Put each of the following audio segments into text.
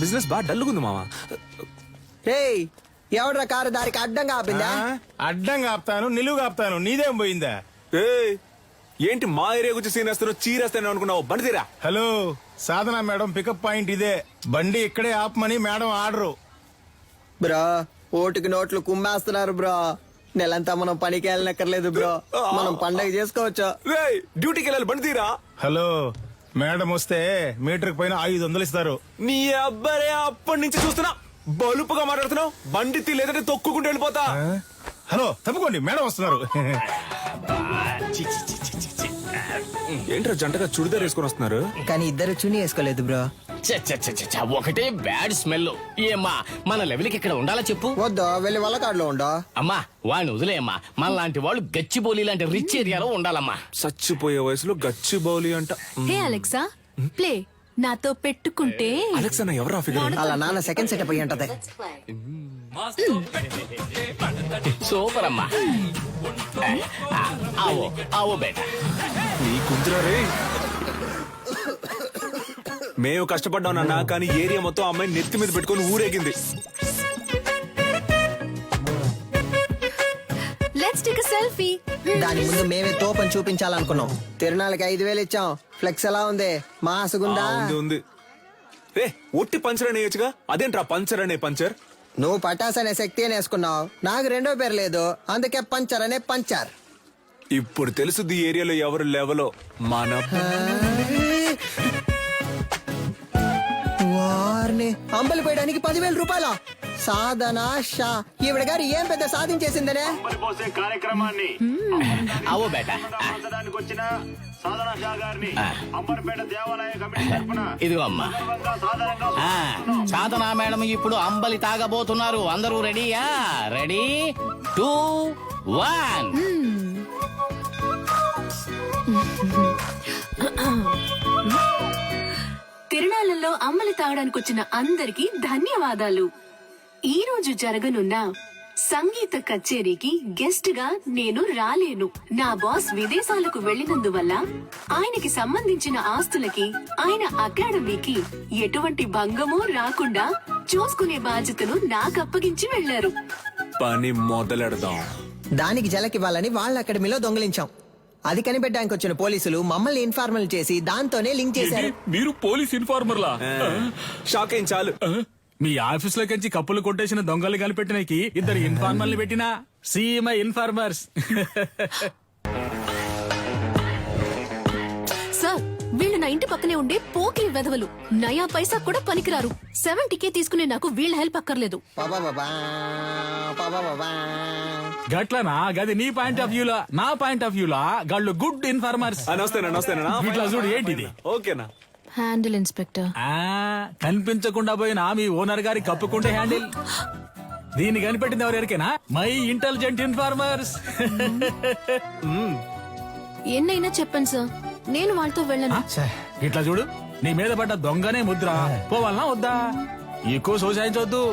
Business బాగా డల్లుగుంది మామ. రేయ్ ఎవడ్రా కారు దారికి అడ్డంగా ఆపిందా? అడ్డంగా ఆపుతాను, నిలువుగా ఆపుతాను, నీదేం పోయిందా? ఏయ్, ఏంటి మా ఏరియా గురించి సీన్ వేస్తున్నావు, చీరేస్తాను అనుకున్నావు? బండి తీరా. హలో, సాధన మేడం పికప్ పాయింట్ ఇదే. బండి ఇక్కడే ఆపమని మేడం ఆర్డరు. బ్రో ఓటుకి నోట్లు కుమ్మేస్తున్నారు బ్రో. నెలంతా మనం పనికి వెళ్ళనక్కర్లేదు బ్రో, మనం పండగ చేసుకోవచ్చు. రేయ్, డ్యూటీకి వెళ్ళాలి, బండి తీరా. హలో, మేడం వస్తే మీటర్ పైన 500 ఇస్తారు. నీ అబ్బారే అప్పటి నుంచి చూస్తున్నా బలుపుగా మాట్లాడుతున్నావు. బండి తీ, లేదంటే తొక్కుకుంటూ వెళ్ళిపోతా. హలో తప్పుకోండి, మేడం వస్తున్నారు. ఏంట్రా జంటగా చుడిదార్ వేసుకొని వస్తున్నారు? కానీ ఇద్దరు చున్నీ వేసుకోలేదు బ్రో. ఒకటే బ్యాడ్ స్మెల్. ఏమ్మా మన లెవెల్కి ఇక్కడ ఉండాలా చెప్పు? వద్దు, వెళ్ళి వాళ్ళ కాడులో ఉండో. అమ్మా వాడిని వదిలేయమ్మా. మన లాంటి వాళ్ళు గచ్చిబౌలి లాంటి రిచ్ ఏరియాలో ఉండాలమ్మా. చచ్చిపోయే వయసులో గచ్చి బౌలి అంట. హే అలెక్సా, ప్లే. నాతో పెట్టుకుంటే అలెక్సా ఎవరా ఫిగర్? అలా నాన్న సెకండ్ సెటప్ అయ్యి ఉంటది. సూపర్ అమ్మా. ఆవో ఆవో బేటా. నీ కుంతురా రే. మేము కష్టపడ్డాం నాన్న, కానీ ఏరియా మొత్తం అమ్మాయి నెత్తి మీద పెట్టుకొని ఊరేగింది. Let's take a selfie. దాని ముందు మేమే తోపని చూపించాలనుకున్నాం. తిరునాళ్ళకి 5,000 ఇచ్చాం. ఫ్లెక్స్ ఎలా ఉంది? మాసుగుందా? ఉంది ఉంది. రే, ఒట్టి పంచర్ అని వేయచ్చుగా, అదేంట్రా పంచర్ అనే పంచర్? నువ్వు పటాస్ అనే శక్తి అని వేసుకున్నావు, నాకు రెండో పేరు లేదు, అందుకే పంచర్ అనే పంచర్. ఇప్పుడు తెలుసుది ఏరియాలో ఎవరు లెవలో. మన వారిని అంబలి పోయడానికి 10,000 రూపాయల సాధన షా. ఈవిడ గారు ఏం పెద్ద సాధించేసిందనే కార్యక్రమాన్ని ఆవో బేటా. వచ్చిన సాధన షా గారిని అంబర్పేట దేవాలయ కమిటీ తరపున ఇదిగో అమ్మా. సాధనా మేడం ఇప్పుడు అంబలి తాగబోతున్నారు. అందరూ రెడీయా? రెడీ 2 1. తిరునాళ్ళలో అమ్మలి తాగడానికి వచ్చిన అందరికీ ధన్యవాదాలు. ఈ రోజు జరగనున్న సంగీత కచేరీకి గెస్ట్ గా నేను రాలేను. నా బాస్ విదేశాలకు వెళ్లినందువల్ల ఆయనకి సంబంధించిన ఆస్తులకి, ఆయన అకాడమీకి ఎటువంటి భంగమూ రాకుండా చూసుకునే బాధ్యతను నాకు అప్పగించి వెళ్లారు. పని మొదలెడదాం. దానికి జలకివ్వాలని వాళ్ళ అకాడమీలో దొంగిలించాం. అది కనిపెట్టడానికి వచ్చిన పోలీసులు మమ్మల్ని ఇన్ఫార్మల్ చేసి దాంతోనే లింక్ చేశారు. మీరు పోలీస్ ఇన్ఫార్మర్లా? షాక్ ఏం చాలు. మీ ఆఫీస్ లో కంచి కప్పులు కొట్టేసిన దొంగలు కనిపెట్టినకి 2 ఇన్ఫార్మర్లు పెట్టినా సీఎంఐ ఇన్ఫార్మర్స్. సార్, వీళ్ళు నా ఇంటి పక్కనే ఉండే పోకిరి వెధవలు. నయా పైసా కూడా పనికిరారు. 70K తీసుకునే నాకు వీళ్ళ హెల్ప్ అక్కర్లేదు. గట్లనా? గది నీ పాయింట్ ఆఫ్ వ్యూలా. నా పాయింట్ ఆఫ్ వ్యూలా గాళ్ళు గుడ్ ఇన్ఫార్మర్స్. నమస్తేనా. ఇట్లా చూడు, ఏంటిది? ఓకేనా? Handle inspector. కనిపించకుండా పోయినా మీ ఓనర్ గారి కప్పుకుంటే హ్యాండిల్. దీన్ని కనిపెట్టింది ఎవరికైనా? My intelligent informers. ఎన్నైనా చెప్పండి సార్, నేను వాళ్ళతో వెళ్ళను. ఇట్లా చూడు, నీ మీద పడ్డ దొంగనే ముద్ర. పోవాలనా వద్దా? ఎక్కువ సోసాయించవద్దు.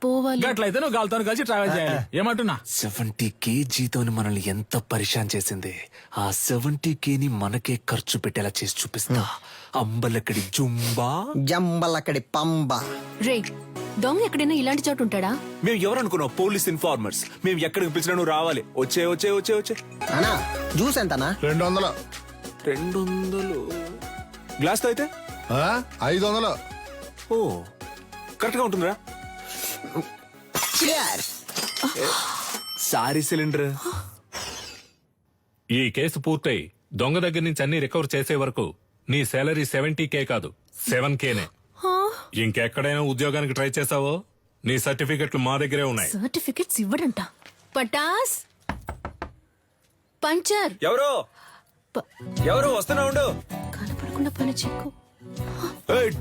పోవాలి. గట్లయితే నువ్వు గాలితో కలిసి ట్రావెల్ చేయాలి. ఏమంటున్నా? 70K జీతం మనల్ని ఎంత పరిశాన్ చేసింది. ఆ 70K ని మనకే ఖర్చు పెట్టేలా చేసి చూపిస్తా. అంబలక్కడి జంబలక్కడి పంబ. రే, దొంగ ఎక్కడైనా ఇలాంటి చోటు ఉంటాడా? మేము ఎవరనుకున్నావు? Police informers. మేము ఎక్కడికి పిలిచినా నువ్వు రావాలి. వచ్చే అనా జ్యూస్ ఎంతనా? 200. 200 గ్లాస్ తో అయితే 500. ఓ, కరెక్ట్ గా ఉంటుందిరా. Sorry cylinder. ఈ కేసు పూర్తయి దొంగ దగ్గర నుంచి అన్ని రికవర్ చేసే వరకు నీ సాలరీ 70K కాదు 7Kనే. ఇంకెక్కడైనా ఉద్యోగానికి ట్రై చేసావో నీ సర్టిఫికెట్లు మా దగ్గరే ఉన్నాయి. సర్టిఫికెట్స్ ఇవ్వడంట. పటాస్ పంచర్. ఎవరు వస్తున్నా ఉండు. కనపడకుండా పని చెక్కు.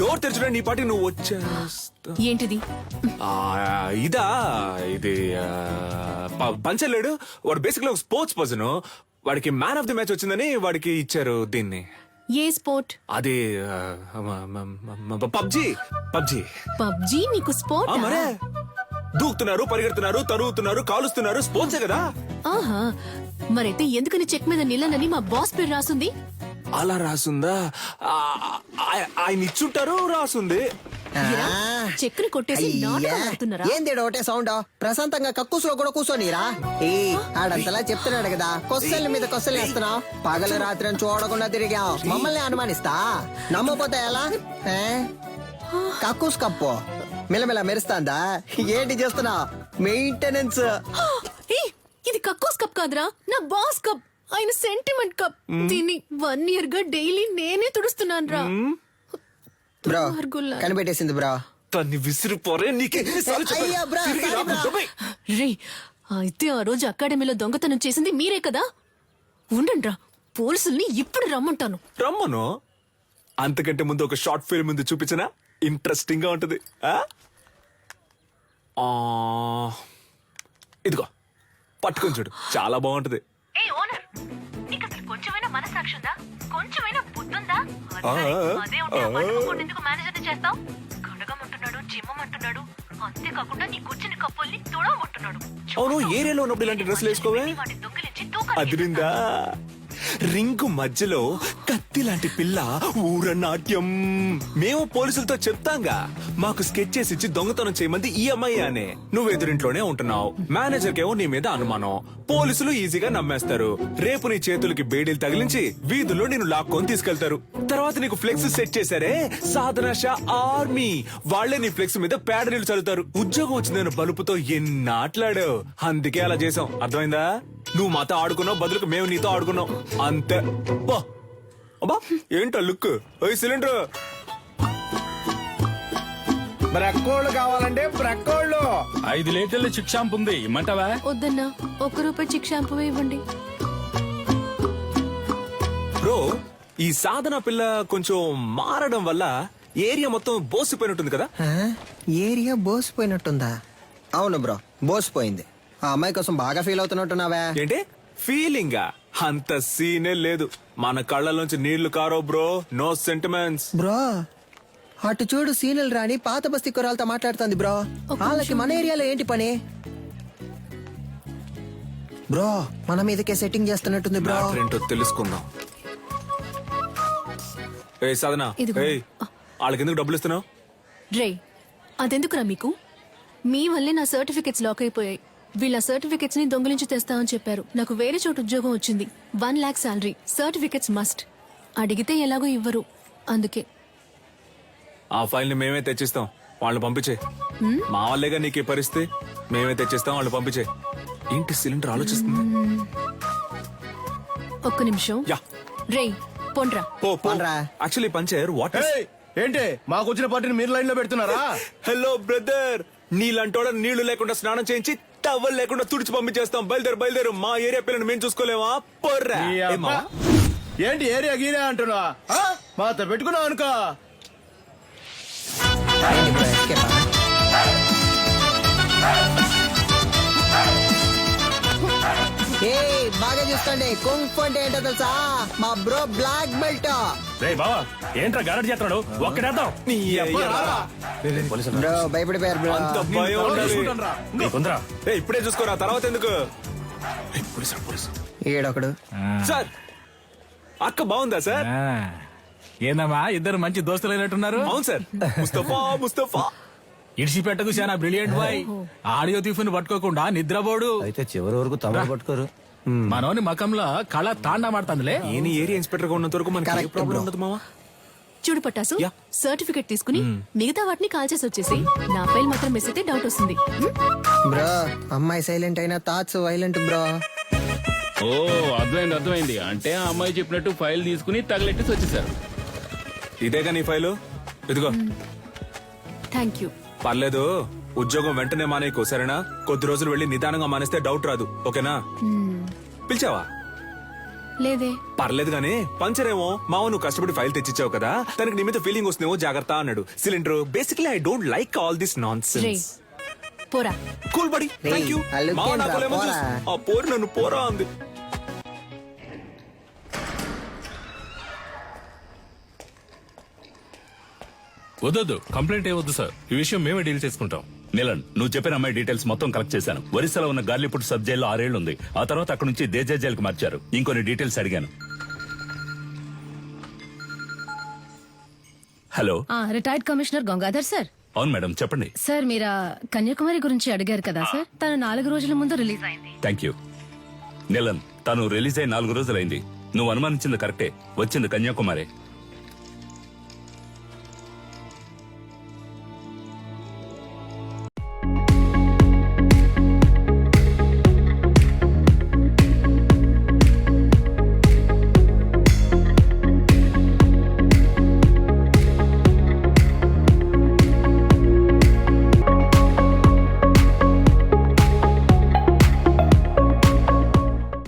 డోర్ తెరచడం నీ పాటి నువ్వు వచ్చేస్తా. ఏంటిది? ఇది పంచలేడు. వాడు బేసిక్లీ ఒక స్పోర్ట్స్ పర్సన్. వాడికి మ్యాన్ ఆఫ్ ది మ్యాచ్ వచ్చిందని వాడికి ఇచ్చారు దీన్ని. ఏ స్పోర్ట్? అది పబ్జీ. పబ్జీ నీకు స్పోర్ట్? మరే దూకుతున్నారు, పరిగెడుతున్నారు, తరుగుతున్నారు, కాలుస్తున్నారు. స్పోర్ట్సే కదా. ఆహా, మరైతే ఎందుకని చెక్ మీద నిల్లనని మా బాస్ పేరు రాసుంది? అలా రాసుందా? ఆయన ఇచ్చుంటారు, రాసుంది. చెక్కుని కొట్టేసి నాటకం ఆడుతున్నారా? ఏంది ఒకటే సౌండ్? ప్రశాంతంగా కక్కుసులో కూడా కూర్చోనిరా. ఏ ఆడంతలా చెప్తున్నాడు కదా, కొస్సల మీద కొస్సలు వేస్తున్నావు. పగలు రాత్రి అని చూడకుండా తిరిగాం, మమ్మల్ని అనుమానిస్తా. నమ్మపోతే ఎలా? కక్కుస్ కప్పు మిలమిల మెరుస్తాందా? ఏంటి చేస్తున్నా? మెయింటెనెన్స్. ఏయ్, ఇది కక్కోస్ కప్ కాదురా, నా బాస్ కప్. ఆయన సెంటిమెంట్ కప్. దీన్ని 1 year గా డైలీ నేనే తుడుస్తున్నాను రా. బ్రో కనిపెట్టేసింది బ్రో. తన్ని విసిరిపోరే. అయ్యా బ్రో, సారీ బ్రో. రే, అయితే ఆ రోజు అకాడమీలో దొంగతనం చేసింది మీరే కదా? ఉండండి రా, పోలీసుల్ని ఇప్పుడు రమ్మంటాను. రమ్మను. అంతకంటే ముందు ఒక షార్ట్ ఫిల్మ్ ముందు చూపించనా? ఇంట్రెస్టింగ్ గా ఉంటది. ఇదిగో పట్టుకొని చూడు, చాలా బాగుంటది. కొంచెమైనా మనసాక్షి ఉందా? కొంచెమైనా బుద్ధుందా? అదే ఉంటే ఎందుకు మేనేజర్ చేస్తావు? కడగమంటున్నాడు, జిమ్మమంటున్నాడు, అంతేకాకుండా నీ కూర్చుని కప్పుల్ని తుడవమంటున్నాడు. అవును, ఏరియాలో ఉన్నప్పుడు ఇలాంటి డ్రెస్సులు వేసుకోవే. వాటి దొంగిలించి తూకాలు అదిరిందా? రింగు మధ్యలో కత్తి లాంటి పిల్ల ఊర నాట్యం. మేము పోలీసులతో చెప్తాంగా, మాకు స్కెచ్ చేసి ఇచ్చి దొంగతనం చేయమంది ఈ అమ్మాయి అనే. నువ్వు ఎదురింట్లోనే ఉంటున్నావు, మేనేజర్ కేమో నీ మీద అనుమానం. పోలీసులు ఈజీగా నమ్మేస్తారు. రేపు నీ చేతులకి బేడీలు తగిలించి వీధుల్లో నిన్ను లాక్కొని తీసుకెళ్తారు. తర్వాత నీకు ఫ్లెక్స్ సెట్ చేశారే, సాధన షా ఆర్మీ, వాళ్లే నీ ఫ్లెక్స్ మీద పేడ నీళ్లు చల్లుతారు. ఉద్యోగం వచ్చిందని బలుపుతో ఎన్నాట్లాడావు, అందుకే అలా చేసాం. అర్థమైందా? నువ్వు మాతో ఆడుకున్నావు, బదులుకు మేము నీతో ఆడుకున్నాం అంతే. అబ్బా ఏంటో లుక్. సిలిండర్ బ్రక్కోళ్ళు కావాలంటే బ్రక్కోళ్ళు. 5 లీటర్ల చిక్ షాంపూ ఉంది, ఇమ్మంటావా? వద్దన్నా, ₹1 చిక్ షాంపూ ఇవ్వండి. బ్రో, ఈ సాధన పిల్ల కొంచెం మారడం వల్ల ఏరియా మొత్తం బోసిపోయినట్టుంది కదా? ఏరియా బోసిపోయినట్టుందా? అవును బ్రో, బోసిపోయింది. ఆ అమ్మాయి కోసం బాగా ఫీల్ అవుతున్నట్టున్నావే. ఏంటి ఫీలింగా? అంత సీనే లేదు. మన కళ్ళలోంచి నీళ్లు కారో బ్రో. No sentiments bro. అటు చూడు, సీనియల్ రాణి పాత బస్తీ కురాలతో మాట్లాడుతుంది బ్రో. వాళ్ళకి మన ఏరియాలో ఏంటి పని బ్రో? మన మీదకే సెట్టింగ్ చేస్తున్నట్టుంది బ్రో. ఏంటో తెలుసుకుందాం. ఏ సాధన, ఇదిగో. ఏయ్ వాళ్ళకి ఎందుకు డబ్బులు ఇస్తున్నావు? రే, అదెందుకురా మీకు? మీ వల్లే నా సర్టిఫికెట్స్ లాక్ అయిపోయాయి. వీళ్ళ సర్టిఫికెట్స్ ని దొంగిలించి తెస్తామని చెప్పారు. నాకు వేరే చోటు ఉద్యోగం వచ్చింది, 1 lakh శాలరీ. Certificates must. అడిగితే ఎలాగో ఇవ్వరు, అందుకే. ఆ ఫైల్ ని మేమే తెచ్చిస్తాం, వాళ్ళు పంపించే. మా వాళ్ళేగా నీకు ఈ పరిస్థితి. మేమే తెచ్చిస్తాం, వాళ్ళు పంపించే. ఏంటి సిలిండర్ ఆలోచిస్తుంది? ఒక్క నిమిషం. యా. రే, పొండ్రా. పోన్రా. Actually puncture what? ఏంటి మాకు వచ్చిన పార్టీని మీరు లైన్ లో పెడుతున్నారా? హలో బ్రదర్, నీళ్ళంటోడ నీళ్లు లేకుండా స్నానం చేయించి టవల్ లేకుండా తుడిచి పంపించేస్తాం. బయలుదేరు. మా ఏరియా పిల్లని మేము చూసుకోలేమా? పొర్రా. ఈ అబ్బా. ఏంటి ఏరియా గీరియా అంటున్నా? మాతో పెట్టుకున్నావు అనుకో. బాగా చూసుకోండి, కుంఫ్ అంటే ఏంటో తెలుసా? మా బ్రో బ్లాక్ బెల్ట్. రే బావా, ఏంట్రా గారడి చేస్తున్నాడు? ఒక్కడేద్దాం. బ్రో భయపడిపోయారు బ్రో. అంత భయం ఉండాలి. నీకుందరా? ఏయ్, ఇప్పుడే చూసుకోరా, తర్వాత ఎందుకు? ఈడొకడు. సార్, అక్క బాగుందా సార్? ఏందమ్మా, ఇద్దరు మంచి దోస్తులైనట్టున్నారు. అవును సార్. ముస్తఫా ఇడిచిపెట్టకు చాలా బ్రిలియంట్ బాయ్. ఆడియో తీఫుని పట్టుకోకుండా నిద్రపోడు. అయితే చివరి వరకు తమరు పట్టుకోరు. మనోని మకంలో కళ తాండా మాడుతుందిలే. ఏని ఏరియా ఇన్స్పెక్టర్ గా ఉన్నంత వరకు మనకి ఏ Correct, ప్రాబ్లం bro. ఉండదు మావా. చూడు పట్టాసు, యా. సర్టిఫికెట్ తీసుకుని మిగతా వాటిని కాల్ చేసి వచ్చేసి నా ఫైల్ మాత్రం మిస్ అయితే డౌట్ వస్తుంది. బ్రో, అమ్మాయి సైలెంట్ అయినా థాట్స్ వైలెంట్ బ్రో. ఓ, అర్థమైంది. అంటే ఆ అమ్మాయి చెప్పినట్టు ఫైల్ తీసుకుని తగలెట్టేసి వచ్చేసారు. ఇదేగా నీ ఫైలు, ఇదిగో. Thank you. పర్లేదు, ఉద్యోగం వెంటనే మానేయకు, సరేనా? కొద్ది రోజులు వెళ్ళి నిదానంగా మానేస్తే డౌట్ రాదు, ఓకేనా? పిలిచావా? లేదే. పర్లేదు గానీ పంచర్ ఏమో. మావ నువ్వు కష్టపడి ఫైల్ తెచ్చిచ్చావు కదా, తనకి నీ మీద ఫీలింగ్ వస్తుందేమో, జాగ్రత్త అన్నాడు. Cylinder basically I don't like all this non రే, సెన్స్. పోరా. Cool buddy, thank you. ఆ look మావ ఏంట్రా, నాకు లెమన్ పోరా. జ్యూస్. ఆ పోరు నన్ను పోరా అంది. వద్దొద్దు, కంప్లైంట్ ఏవద్దు సార్. ఈ విషయం మేమే డీల్ చేసుకుంటాం. నీలన్, నువ్వు చెప్పిన అమ్మాయి డీటెయిల్స్ మొత్తం కలెక్ట్ చేశాను. ఒరిస్సాలో ఉన్న గార్లీపుట్ సబ్ జైల్లో 6 ఏళ్లు ఉంది. ఆ తర్వాత అక్కడ నుంచి దేజా జైలుకి మార్చారు. ఇంకొన్ని డీటెయిల్స్ అడిగాను. Hello retired commissioner Gangadhar sir. అవును మేడం చెప్పండి. సార్ మీరు కన్యాకుమారి గురించి అడిగారు కదా సార్, తను 4 రోజుల ముందు రిలీజ్ అయింది. Thank you. నీలన్, తను రిలీజ్ అయి 4 రోజులైంది. నువ్వు అనుమానించింది కరెక్టే, వచ్చింది కన్యాకుమారి.